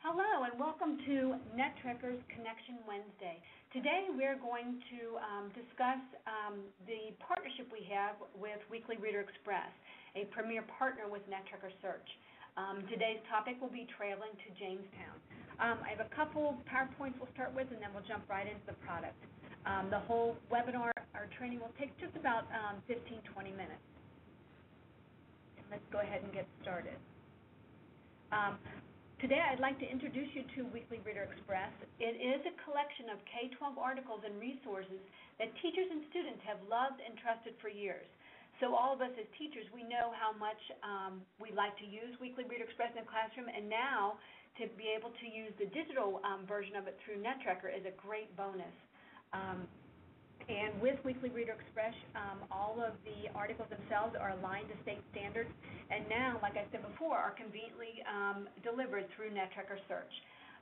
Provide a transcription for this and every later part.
Hello and welcome to NetTrekker's Connection Wednesday. Today we're going to discuss the partnership we have with Weekly Reader Express, a premier partner with NetTrekker Search. Today's topic will be Traveling to Jamestown. I have a couple PowerPoints we'll start with and then we'll jump right into the product. The whole webinar, our training, will take just about 15-20 minutes. Let's go ahead and get started. Today I'd like to introduce you to Weekly Reader Express. It is a collection of K-12 articles and resources that teachers and students have loved and trusted for years. So all of us as teachers, we know how much we like to use Weekly Reader Express in the classroom, and now to be able to use the digital version of it through NetTrekker is a great bonus. And with Weekly Reader Express, all of the articles themselves are aligned to state standards, and now, like I said before, are conveniently delivered through NetTrekker Search.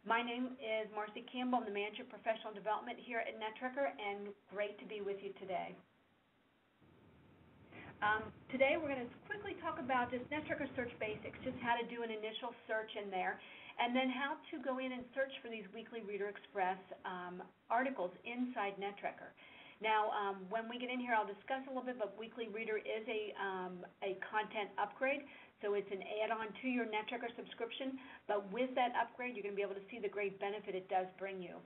My name is Marcy Campbell. I'm the Manager of Professional Development here at NetTrekker, and great to be with you today. Today we're going to quickly talk about just NetTrekker Search Basics, just how to do an initial search in there, and then how to go in and search for these Weekly Reader Express articles inside NetTrekker. Now, when we get in here, I'll discuss a little bit, but Weekly Reader is a content upgrade, so it's an add-on to your NetTrekker subscription, but with that upgrade, you're going to be able to see the great benefit it does bring you.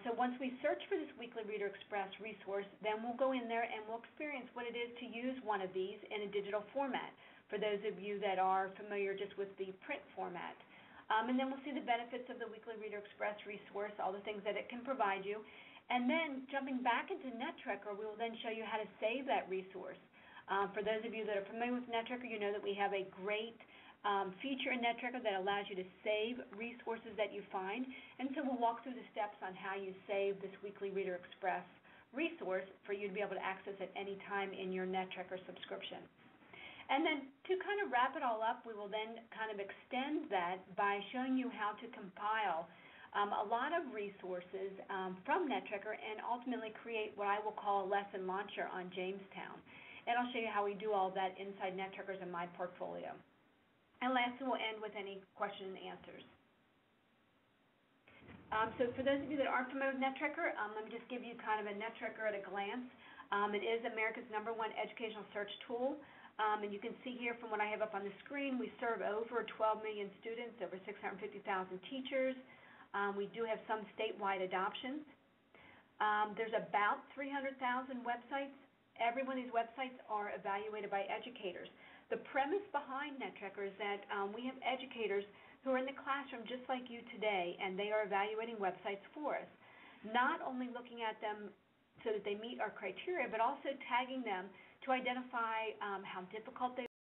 So once we search for this Weekly Reader Express resource, then we'll go in there and we'll experience what it is to use one of these in a digital format, for those of you that are familiar just with the print format. And then we'll see the benefits of the Weekly Reader Express resource, all the things that it can provide you. And then jumping back into NetTrekker, we will then show you how to save that resource. For those of you that are familiar with NetTrekker, you know that we have a great feature in NetTrekker that allows you to save resources that you find. And so we'll walk through the steps on how you save this Weekly Reader Express resource for you to be able to access at any time in your NetTrekker subscription. And then to kind of wrap it all up, we will then kind of extend that by showing you how to compile a lot of resources from NetTrekker and ultimately create what I will call a lesson launcher on Jamestown. And I'll show you how we do all that inside NetTrekkers in my portfolio. And lastly, we'll end with any question and answers. So for those of you that aren't familiar with NetTrekker, let me just give you kind of a NetTrekker at a glance. It is America's #1 educational search tool. And you can see here from what I have up on the screen, we serve over 12 million students, over 650,000 teachers. We do have some statewide adoptions. There's about 300,000 websites. Every one of these websites are evaluated by educators. The premise behind NetTrekker is that we have educators who are in the classroom just like you today, and they are evaluating websites for us, not only looking at them so that they meet our criteria, but also tagging them to identify how difficult they